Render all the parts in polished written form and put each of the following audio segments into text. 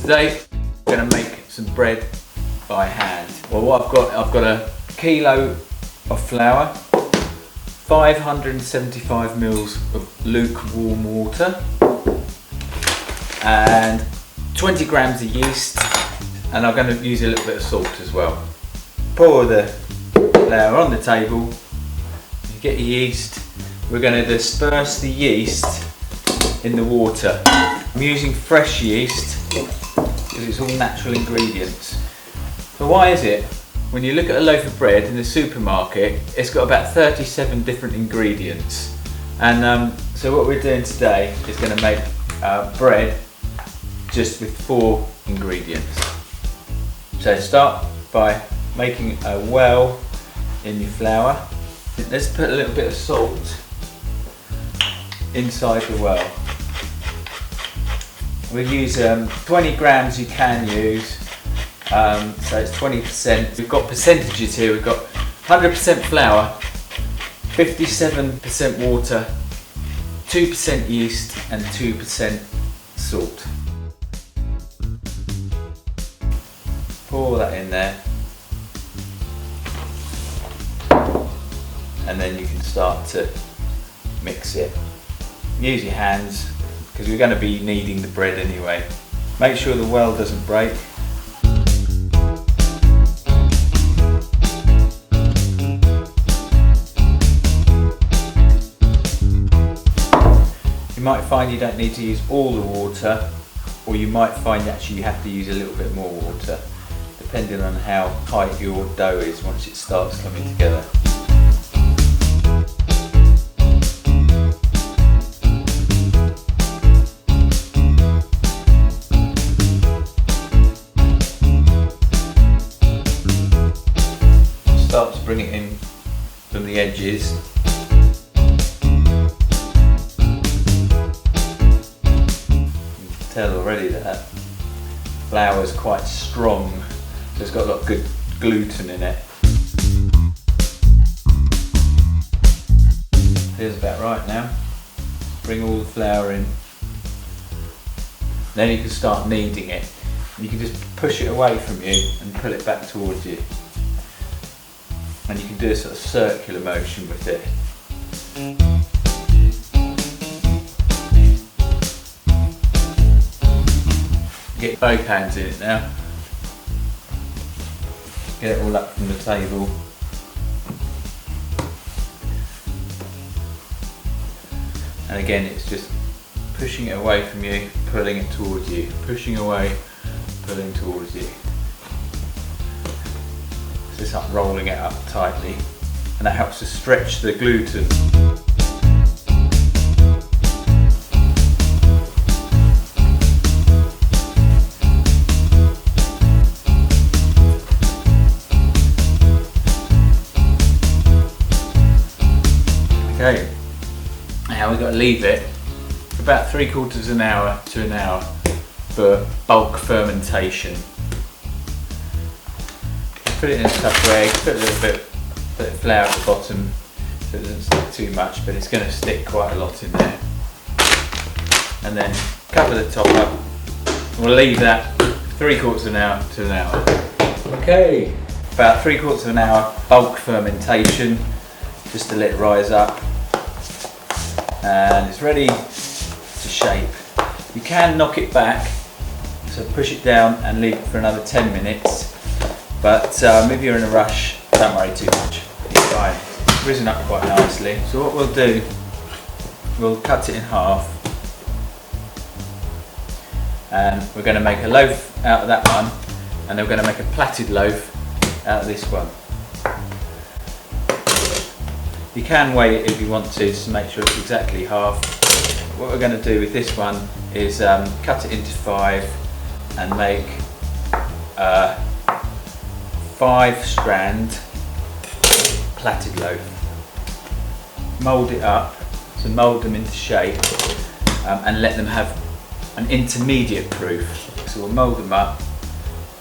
Today I'm going to make some bread by hand. Well, what I've got a kilo of flour, 575 mils of lukewarm water, and 20 grams of yeast, and I'm going to use a little bit of salt as well. Pour the flour on the table, you get your yeast. We're going to disperse the yeast in the water. I'm using fresh yeast because it's all natural ingredients. So why is it, when you look at a loaf of bread in the supermarket, it's got about 37 different ingredients? And so what we're doing today is going to make bread just with 4 ingredients. So start by making a well in your flour. Let's put a little bit of salt inside the well. We'll use 20 grams you can use, so it's 20%. We've got percentages here. We've got 100% flour, 57% water, 2% yeast and 2% salt. Pour that in there, and then you can start to mix it. Use your hands because we're going to be kneading the bread anyway. Make sure the well doesn't break. You might find you don't need to use all the water, or you might find actually you have to use a little bit more water, depending on how tight your dough is once it starts coming together. Start to bring it in from the edges. You can tell already that flour is quite strong, so it's got a lot of good gluten in it. Feels about right now. Bring all the flour in. Then you can start kneading it. You can just push it away from you and pull it back towards you. And you can do a sort of circular motion with it. Get both hands in it now. Get it all up from the table. And again, it's just pushing it away from you, pulling it towards you, pushing away, pulling towards you. So it's like rolling it up tightly, and that helps to stretch the gluten. Okay, now we've got to leave it for about 3/4 an hour to an hour for bulk fermentation. Put it in a Tupperware, put a little bit of flour at the bottom so it doesn't stick too much, but it's going to stick quite a lot in there. And then cover the top up. We'll leave that 3/4 an hour to an hour. Okay, about 3/4 an hour bulk fermentation, just to let it rise up. And it's ready to shape. You can knock it back, so push it down and leave it for another 10 minutes. But if you're in a rush, don't worry too much. It's fine. It's risen up quite nicely. So what we'll do, we'll cut it in half. And we're going to make a loaf out of that one. And then we're going to make a plaited loaf out of this one. You can weigh it if you want to, just to make sure it's exactly half. What we're going to do with this one is cut it into 5 and make 5-strand plaited loaf. Mould it up, so mould them into shape and let them have an intermediate proof. So we'll mould them up,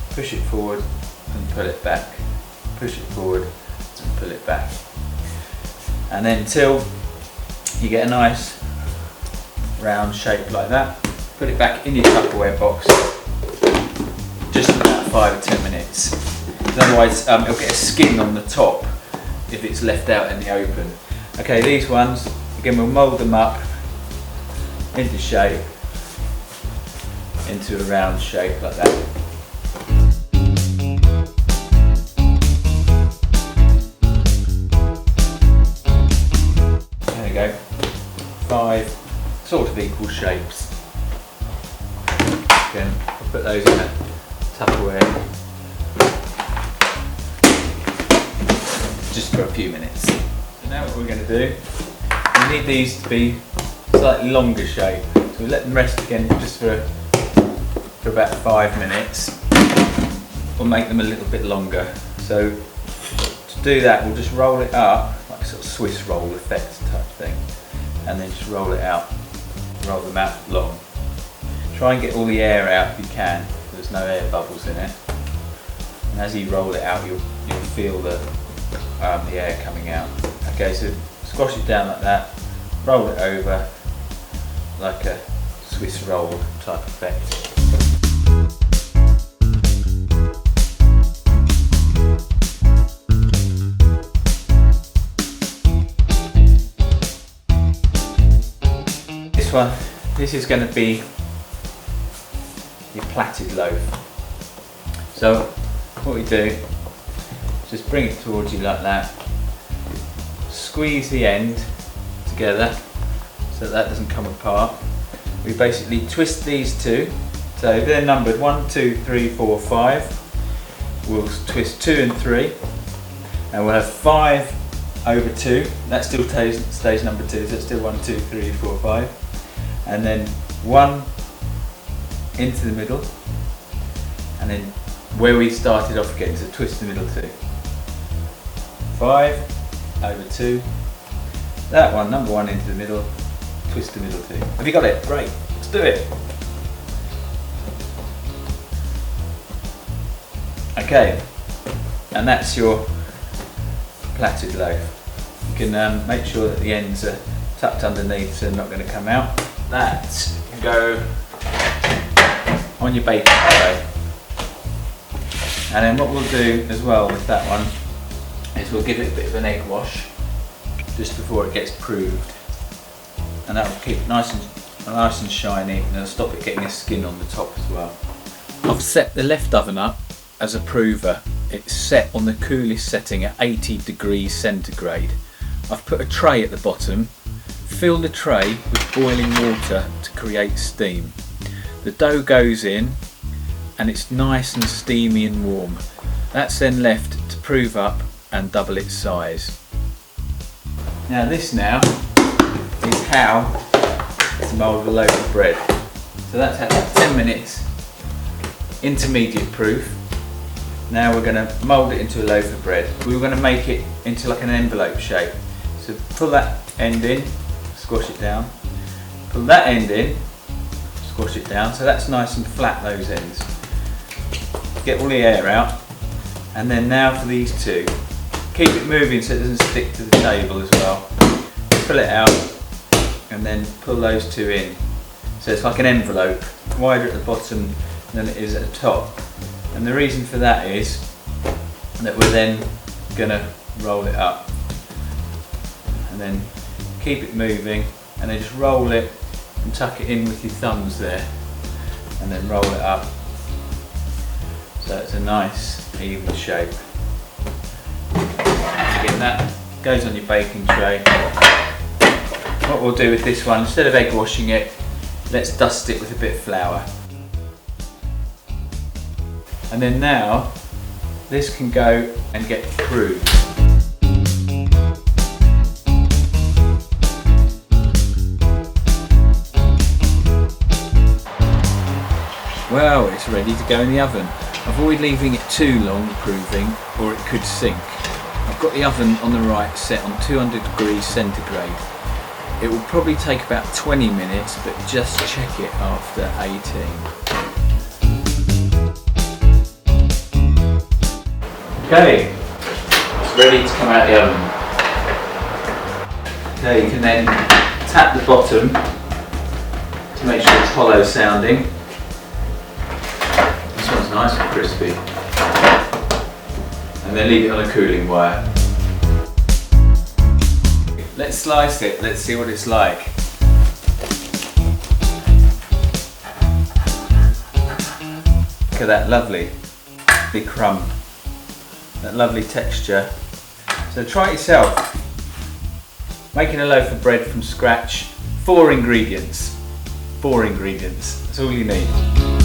push it forward and pull it back, push it forward and pull it back. And then until you get a nice round shape like that, put it back in your Tupperware box just about 5 or 10 minutes. Otherwise it'll get a skin on the top if it's left out in the open. Okay, these ones, again we'll mould them up into shape, into a round shape like that. There we go, 5 sort of equal shapes. Again, I'll put those in a Tupperware just for a few minutes. So now what we're going to do, we need these to be slightly longer shape. So we'll let them rest again just for about 5 minutes. We'll make them a little bit longer. So to do that, we'll just roll it up, like a sort of Swiss roll effect type thing, and then just roll it out, roll them out long. Try and get all the air out if you can, there's no air bubbles in it. And as you roll it out, you'll feel the air coming out. Okay, so squash it down like that, roll it over like a Swiss roll type effect. This is going to be your plaited loaf. So what we do is just bring it towards you like that, squeeze the end together so that doesn't come apart. We basically twist these two, so they're numbered 1, 2, 3, 4, 5. We'll twist 2 and 3, and we'll have 5 over 2. That still stays number 2, so it's still 1, 2, 3, 4, 5. And then 1 into the middle, and then where we started off again, so twist the middle 2. 5 over 2. That one, number 1 into the middle, twist the middle 2. Have you got it? Great, let's do it. Okay, and that's your plaited loaf. You can make sure that the ends are tucked underneath so they're not going to come out. That can go on your baking tray. And then what we'll do as well with that one is we'll give it a bit of an egg wash just before it gets proved, and that will keep it nice and shiny, and it'll stop it getting a skin on the top as well. I've set the left oven up as a prover. It's set on the coolest setting at 80 degrees centigrade. I've put a tray at the bottom. Fill the tray with boiling water to create steam. The dough goes in and it's nice and steamy and warm. That's then left to prove up and double its size. Now this is how to mould a loaf of bread. So that's had 10 minutes, intermediate proof. Now we're going to mould it into a loaf of bread. We're going to make it into like an envelope shape. So pull that end in, squash it down. Pull that end in, squash it down. So that's nice and flat, those ends. Get all the air out. And then now for these two. Keep it moving so it doesn't stick to the table as well. Pull it out and then pull those two in. So it's like an envelope, wider at the bottom than it is at the top. And the reason for that is that we're then going to roll it up. And then keep it moving, and then just roll it and tuck it in with your thumbs there, and then roll it up so it's a nice even shape. Again, that goes on your baking tray. What we'll do with this one, instead of egg washing it, let's dust it with a bit of flour. And then now this can go and get proved. Well, it's ready to go in the oven. Avoid leaving it too long proving or it could sink. I've got the oven on the right set on 200 degrees centigrade. It will probably take about 20 minutes, but just check it after 18. Okay, it's ready to come out of the oven. Okay, you can then tap the bottom to make sure it's hollow sounding. This one's nice and crispy. And then leave it on a cooling wire. Let's slice it, let's see what it's like. Look at that lovely big crumb, that lovely texture. So try it yourself. Making a loaf of bread from scratch, 4 ingredients. 4 ingredients, that's all you need.